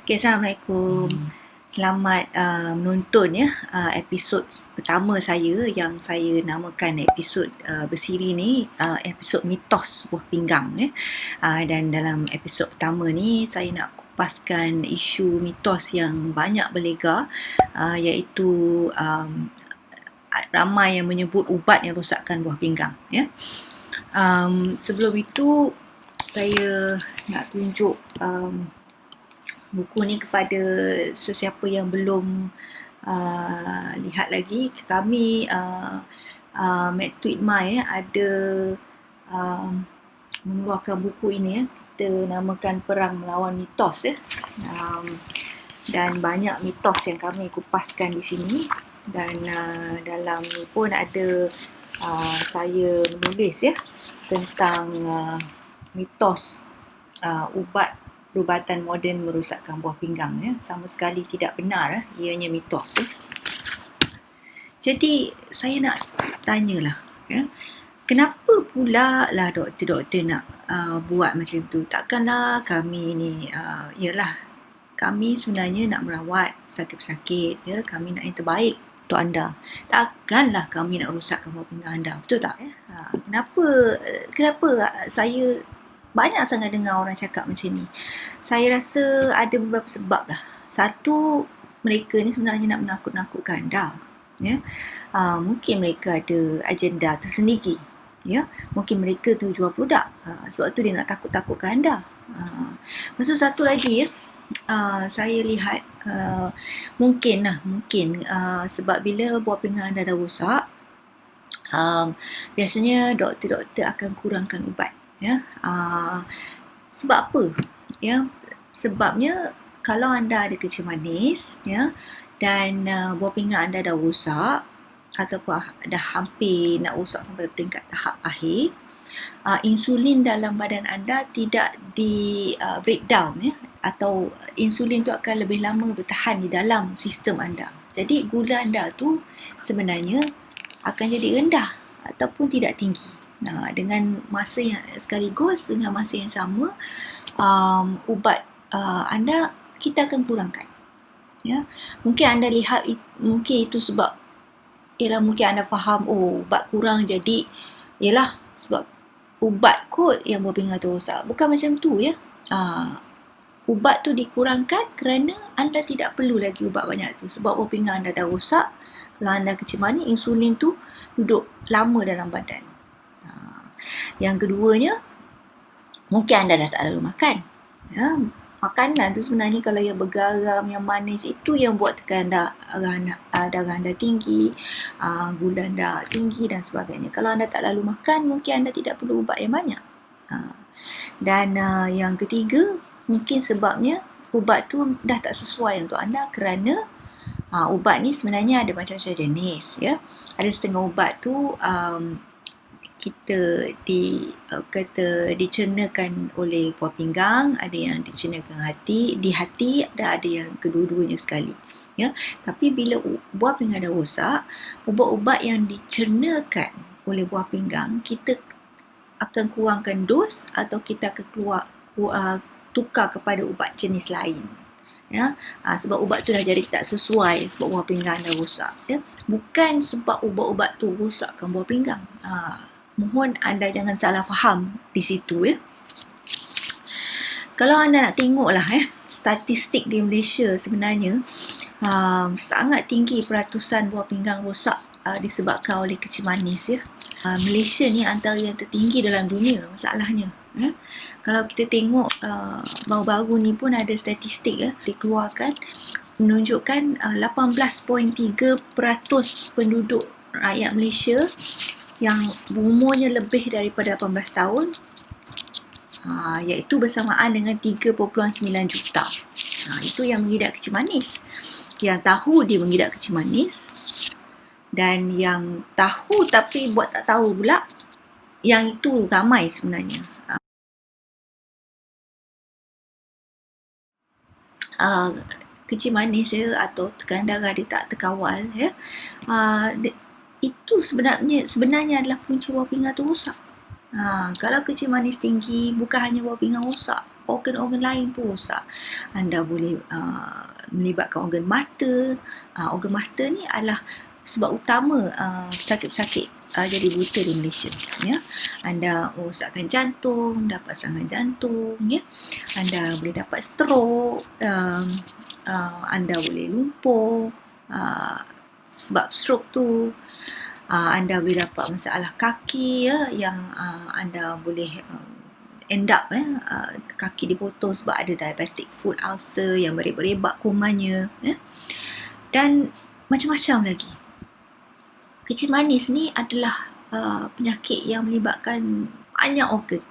Okay, Assalamualaikum. Selamat menonton ya episod pertama saya yang saya namakan episod bersiri ni episod mitos buah pinggang ya. Dan dalam episod pertama ni saya nak kupaskan isu mitos yang banyak berlega, iaitu ramai yang menyebut ubat yang rosakkan buah pinggang ya. Sebelum itu saya nak tunjuk buku ni kepada sesiapa yang belum lihat lagi. Kami Tweetmy ada mengeluarkan buku ini ya. Kita namakan Perang Melawan Mitos ya. Dan banyak mitos yang kami kupaskan di sini. Dan dalam ni pun ada saya menulis ya tentang mitos perubatan moden merosakkan buah pinggang ya. Sama sekali tidak benar, ianya mitos ya. Jadi saya nak tanyalah ya, kenapa pula lah doktor-doktor nak buat macam tu? Takkanlah kami ni ialah kami sebenarnya nak merawat sakit-sakit ya, kami nak yang terbaik untuk anda. Takkanlah kami nak rosakkan buah pinggang anda, betul tak ya? Kenapa saya banyak sangat dengar orang cakap macam ni? Saya rasa ada beberapa sebab lah. Satu, mereka ni sebenarnya nak menakut-nakutkan anda. Ya? Mungkin mereka ada agenda tersendiri. Ya? Mungkin mereka tu jual produk. Sebab tu dia nak takut-takutkan anda. Lepas tu satu lagi ya, saya lihat mungkin sebab bila buah pinggang anda dah rosak, biasanya doktor-doktor akan kurangkan ubat. Ya, sebab apa? Ya, sebabnya kalau anda ada kencing manis, ya, dan buah pinggang anda dah rosak ataupun dah hampir nak rosak sampai peringkat tahap akhir, insulin dalam badan anda tidak di breakdown ya, atau insulin tu akan lebih lama bertahan di dalam sistem anda. Jadi gula anda tu sebenarnya akan jadi rendah ataupun tidak tinggi. Dengan masa yang sekaligus, dengan masa yang sama, ubat anda kita akan kurangkan. Ya, mungkin anda lihat mungkin itu sebab mungkin anda faham ubat kurang jadi sebab ubat kot yang buah pinggang tu rosak. Bukan macam tu ya. Ubat tu dikurangkan kerana anda tidak perlu lagi ubat banyak tu. Sebab buah pinggang anda dah rosak, kalau anda kencing manis, insulin tu duduk lama dalam badan. Yang keduanya, mungkin anda dah tak lalu makan. Ya, makanan tu sebenarnya kalau yang bergaram, yang manis, itu yang buat tekanan darah anda tinggi, gula anda tinggi dan sebagainya. Kalau anda tak lalu makan, mungkin anda tidak perlu ubat yang banyak. Dan yang ketiga, mungkin sebabnya ubat tu dah tak sesuai untuk anda kerana ubat ni sebenarnya ada macam-macam jenis ya. Ada setengah ubat tu kita dicernakan oleh buah pinggang, ada yang dicernakan di hati, ada yang kedua-duanya sekali. Ya, tapi bila buah pinggang dah rosak, ubat-ubat yang dicernakan oleh buah pinggang, kita akan kurangkan dos atau kita akan tukar kepada ubat jenis lain. Ya, sebab ubat tu dah jadi tak sesuai sebab buah pinggang dah rosak. Ya, bukan sebab ubat-ubat tu rosakkan buah pinggang. Mohon anda jangan salah faham di situ ya. Kalau anda nak tengoklah statistik di Malaysia sebenarnya sangat tinggi peratusan buah pinggang rosak disebabkan oleh kencing manis ya. Malaysia ni antara yang tertinggi dalam dunia masalahnya. Kalau kita tengok baru-baru ni pun ada statistik dikeluarkan menunjukkan 18.3% penduduk rakyat Malaysia yang umurnya lebih daripada 18 tahun, iaitu bersamaan dengan 3.9 juta. Itu yang mengidap kencing manis. Yang tahu dia mengidap kencing manis, dan yang tahu tapi buat tak tahu pula, yang itu ramai sebenarnya. Kencing manis atau tekanan darah dia tak terkawal ya. Itu sebenarnya adalah punca buah pinggang tu rosak. Kalau kencing manis tinggi, bukan hanya buah pinggang rosak, organ-organ lain pun rosak. Anda boleh melibatkan organ mata. Organ mata ni adalah sebab utama pesakit-pesakit jadi buta di Malaysia. Ya. Anda merosakkan jantung, dapat serangan jantung. Ya. Anda boleh dapat stroke. Anda boleh lumpuh sebab stroke tu. Anda boleh dapat masalah kaki ya, yang anda boleh end up kaki dipotong sebab ada diabetic foot ulcer yang merebak-rebak kumannya ya. Dan macam-macam lagi. Kencing manis ni adalah penyakit yang melibatkan banyak organ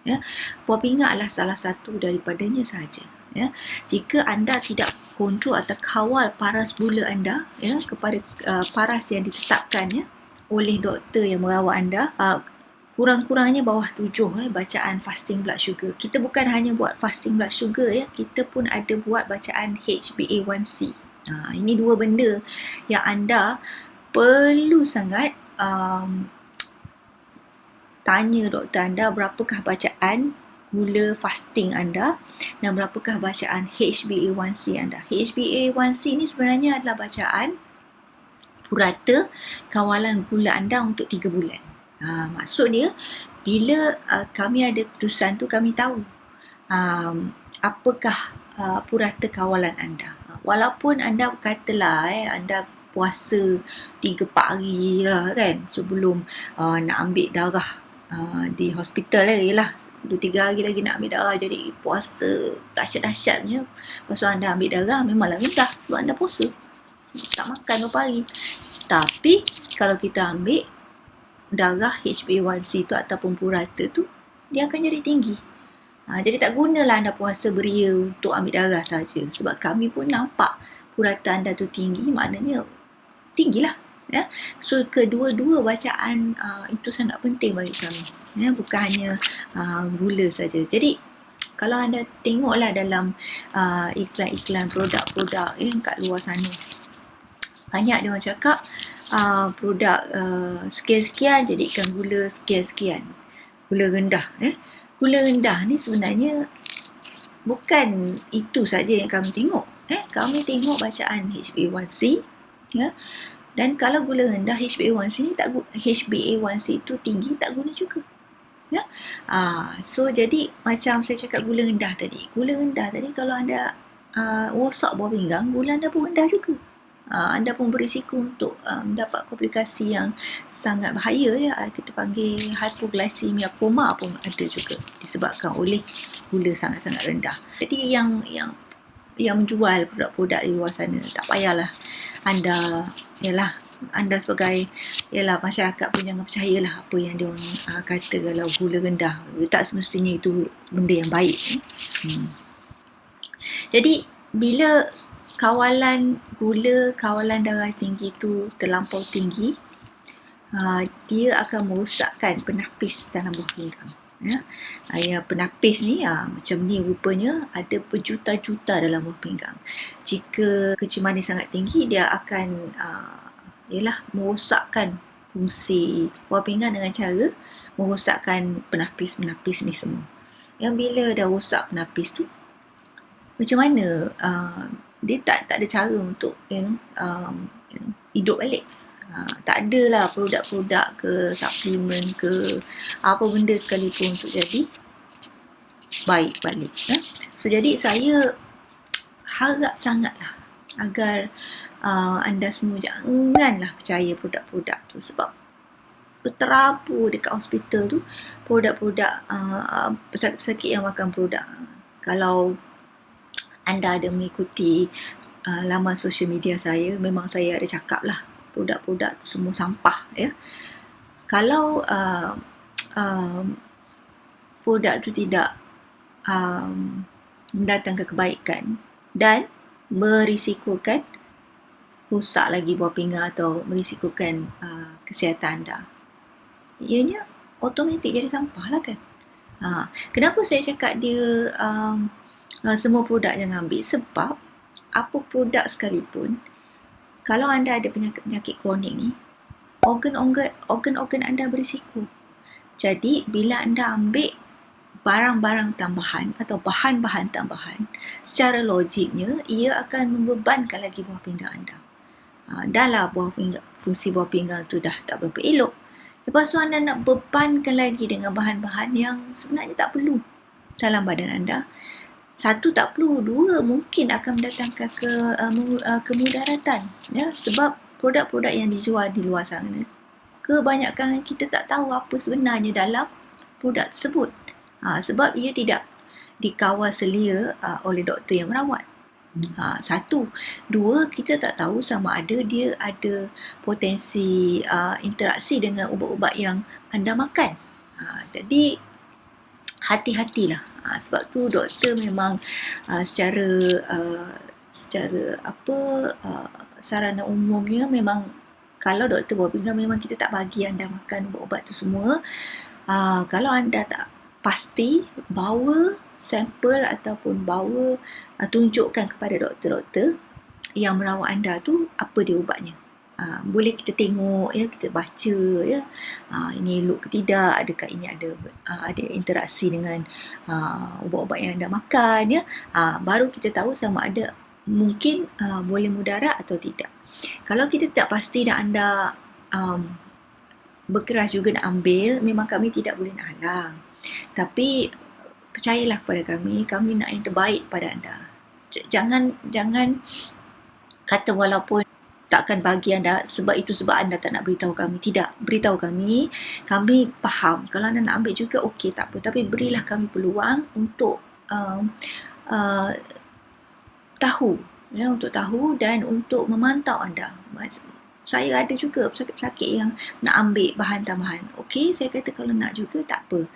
ya. Buah pinggang adalah salah satu daripadanya sahaja ya. Jika anda tidak kontrol atau kawal paras gula anda ya kepada paras yang ditetapkan ya oleh doktor yang merawat anda, kurang-kurangnya bawah 7 bacaan fasting blood sugar. Kita bukan hanya buat fasting blood sugar ya, kita pun ada buat bacaan HbA1c. Ini dua benda yang anda perlu sangat tanya doktor anda berapakah bacaan gula fasting anda dan berapakah bacaan HbA1c anda. HbA1c ni sebenarnya adalah bacaan purata kawalan gula anda untuk 3 bulan. Maksud dia, bila kami ada keputusan tu, kami tahu apakah purata kawalan anda. Walaupun anda katalah anda puasa 3-4 hari lah kan sebelum nak ambil darah di hospital lah. 2-3 hari lagi nak ambil darah, jadi puasa dahsyat-dahsyatnya. Lepas tu anda ambil darah memanglah rendah sebab anda puasa, tak makan beberapa hari. Tapi kalau kita ambil darah HbA1c tu ataupun purata tu, dia akan jadi tinggi. Jadi tak gunalah anda puasa beria untuk ambil darah saja. Sebab kami pun nampak purata anda tu tinggi, maknanya tinggilah. Ya. So kedua-dua bacaan itu sangat penting bagi kami. Ya, bukan hanya gula saja. Jadi kalau anda tengoklah dalam iklan-iklan produk-produk kat luar sana, banyak dia orang cakap produk sekian-sekian jadikan gula sekian-sekian. Gula rendah. Gula rendah ni sebenarnya bukan itu saja yang kami tengok. Kami tengok bacaan HbA1c. Ya. Dan kalau gula rendah, HbA1c ni HbA1c itu tinggi, tak guna juga. Ya. So jadi macam saya cakap gula rendah tadi. Gula rendah tadi kalau anda rosak buah pinggang, gula anda pun rendah juga. Anda pun berisiko untuk mendapat komplikasi yang sangat bahaya ya. Kita panggil hypoglycemia koma pun ada juga disebabkan oleh gula sangat-sangat rendah. Jadi yang menjual produk-produk di luar sana, tak payahlah anda sebagai masyarakat pun jangan percayalah apa yang dia orang kata kalau gula rendah. Tak semestinya itu benda yang baik. Jadi bila kawalan gula, kawalan darah tinggi itu terlampau tinggi, dia akan merosakkan penapis dalam buah pinggang. Ya, penapis ni macam ni rupanya ada berjuta-juta dalam buah pinggang. Jika kencing manis sangat tinggi, dia akan merosakkan fungsi buah pinggang dengan cara merosakkan penapis-penapis ni semua. Yang bila dah rosak penapis tu, macam mana dia tak ada cara untuk hidup balik. Tak adalah produk-produk ke suplemen ke apa benda sekalipun untuk jadi baik balik. So jadi saya harap sangatlah agar anda semua janganlah percaya produk-produk tu, sebab berterabur dekat hospital tu produk-produk pesakit-pesakit yang makan produk. Kalau anda ada mengikuti laman sosial media saya, memang saya ada cakap lah produk-produk tu semua sampah ya. Kalau produk tu tidak mendatangkan kebaikan dan merisikokan rosak lagi buah pinggang atau merisikokan kesihatan anda, ianya automatik jadi sampah lah kan. Kenapa saya cakap dia semua produk jangan ambil? Sebab apa produk sekalipun, kalau anda ada penyakit kronik ni, organ-organ anda berisiko. Jadi bila anda ambil barang-barang tambahan atau bahan-bahan tambahan, secara logiknya ia akan membebankan lagi buah pinggang anda. Dah lah fungsi buah pinggang tu dah tak berapa elok. Lepas tu anda nak bebankan lagi dengan bahan-bahan yang sebenarnya tak perlu dalam badan anda. Satu, tak perlu. Dua, mungkin akan mendatangkan kemudaratan. Ya? Sebab produk-produk yang dijual di luar sana, kebanyakan kita tak tahu apa sebenarnya dalam produk tersebut. Sebab ia tidak dikawal selia oleh doktor yang merawat. Satu. Dua, kita tak tahu sama ada dia ada potensi interaksi dengan ubat-ubat yang anda makan. Jadi hati-hatilah. Sebab tu doktor memang secara sarana umumnya memang kalau doktor buah pinggang memang kita tak bagi anda makan ubat-ubat tu semua. Kalau anda tak pasti, bawa sampel ataupun tunjukkan kepada doktor-doktor yang merawat anda tu apa dia ubatnya. Boleh kita tengok, ya, kita baca, ya, ini elok ke tidak, adakah ini ada interaksi dengan ubat-ubat yang anda makan, ya. Baru kita tahu sama ada mungkin boleh mudarat atau tidak. Kalau kita tak pasti dan anda berkeras juga nak ambil, memang kami tidak boleh nak halang. Tapi percayalah kepada kami nak yang terbaik pada anda. Jangan kata walaupun takkan bagi anda sebab anda tak nak beritahu kami. Tidak, beritahu kami faham. Kalau anda nak ambil juga okey, tak apa, tapi berilah kami peluang untuk tahu, ya, untuk tahu dan untuk memantau anda. Saya ada juga pesakit-pesakit yang nak ambil bahan tambahan. Okey, saya kata kalau nak juga tak apa.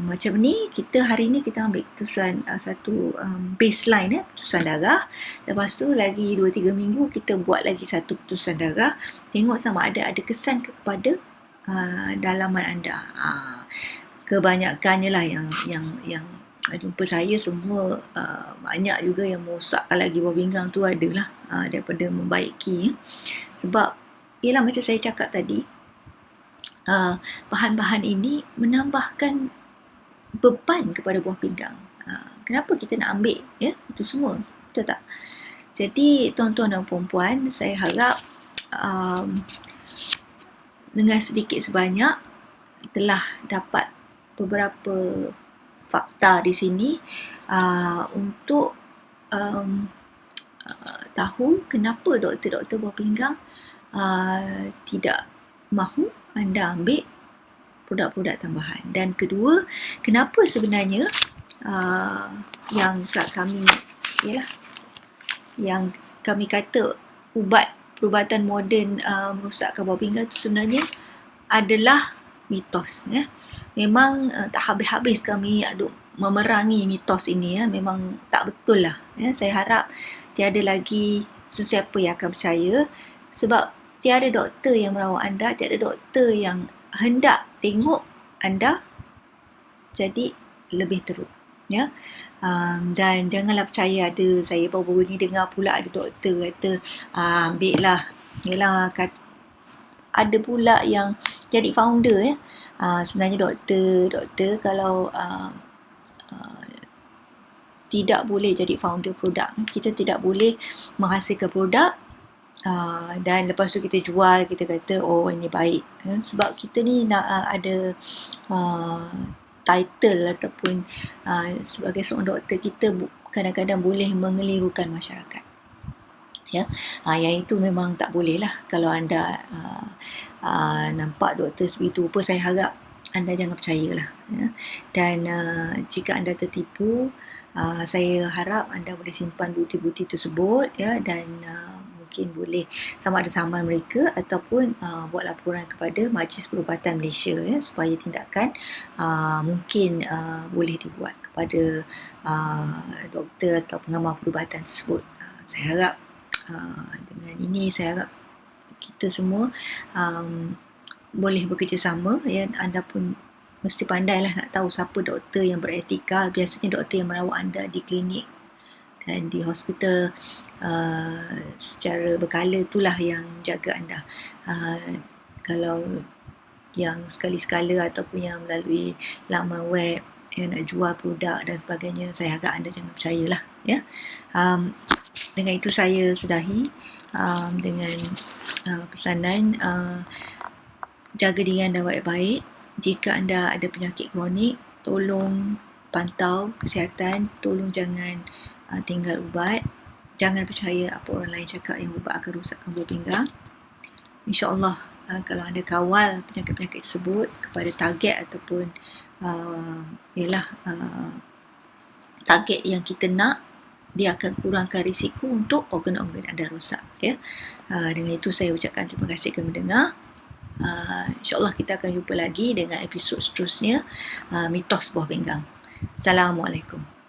Macam ni, hari ni kita ambil keputusan satu baseline, ya, keputusan darah. Lepas tu lagi 2-3 minggu kita buat lagi satu keputusan darah. Tengok sama ada kesan kepada dalaman anda. Kebanyakannya lah yang jumpa saya semua banyak juga yang merosakkan lagi buah pinggang tu adalah daripada membaiki. Sebab ialah macam saya cakap tadi, bahan-bahan ini menambahkan beban kepada buah pinggang. Kenapa kita nak ambil, ya, itu semua, betul tak? Jadi tuan-tuan dan puan-puan, saya harap dengan sedikit sebanyak telah dapat beberapa fakta di sini untuk tahu kenapa doktor-doktor buah pinggang tidak mahu anda ambil produk-produk tambahan. Dan kedua, kenapa sebenarnya yang kami kata perubatan moden merosakkan buah pinggang itu sebenarnya adalah mitos, ya. Memang tak habis-habis kami memerangi mitos ini, ya. Memang tak betul lah, ya. Saya harap tiada lagi sesiapa yang akan percaya, sebab tiada doktor yang merawat anda, tiada doktor yang hendak tengok anda jadi lebih teruk, ya. Dan janganlah percaya saya baru-baru ni dengar pula ada doktor kata ambil lah, yelah, ada pula yang jadi founder, ya. Sebenarnya doktor kalau tidak boleh jadi founder produk, kita tidak boleh menghasilkan produk dan lepas tu kita jual, kita kata oh ini baik, ya. Sebab kita ni nak ada title ataupun sebagai seorang doktor, kita kadang-kadang boleh mengelirukan masyarakat, ya. Yang itu memang tak boleh lah. Kalau anda nampak doktor sebegitu rupa, saya harap anda jangan percayalah, ya. Dan jika anda tertipu, saya harap anda boleh simpan bukti-bukti tersebut, ya, dan mungkin boleh sama ada saman mereka ataupun buat laporan kepada Majlis Perubatan Malaysia, ya, supaya tindakan mungkin boleh dibuat kepada doktor atau pengamal perubatan tersebut. Saya harap dengan ini, saya harap kita semua boleh bekerjasama, ya. Anda pun mesti pandailah nak tahu siapa doktor yang beretika. Biasanya doktor yang merawat anda di klinik dan di hospital secara berkala itulah yang jaga anda. Kalau yang sekali-sekala ataupun yang melalui laman web, nak jual produk dan sebagainya, saya harap anda jangan percayalah, ya. Dengan itu saya sudahi dengan pesanan jaga diri anda baik-baik. Jika anda ada penyakit kronik, tolong pantau kesihatan, tolong jangan tinggal ubat, jangan percaya apa orang lain cakap yang ubat akan rosakkan buah pinggang. InsyaAllah kalau anda kawal penyakit-penyakit tersebut kepada target ataupun target yang kita nak, dia akan kurangkan risiko untuk organ-organ anda rosak, ya. Dengan itu saya ucapkan terima kasih kerana mendengar. InsyaAllah kita akan jumpa lagi dengan episod seterusnya, mitos buah pinggang. Assalamualaikum.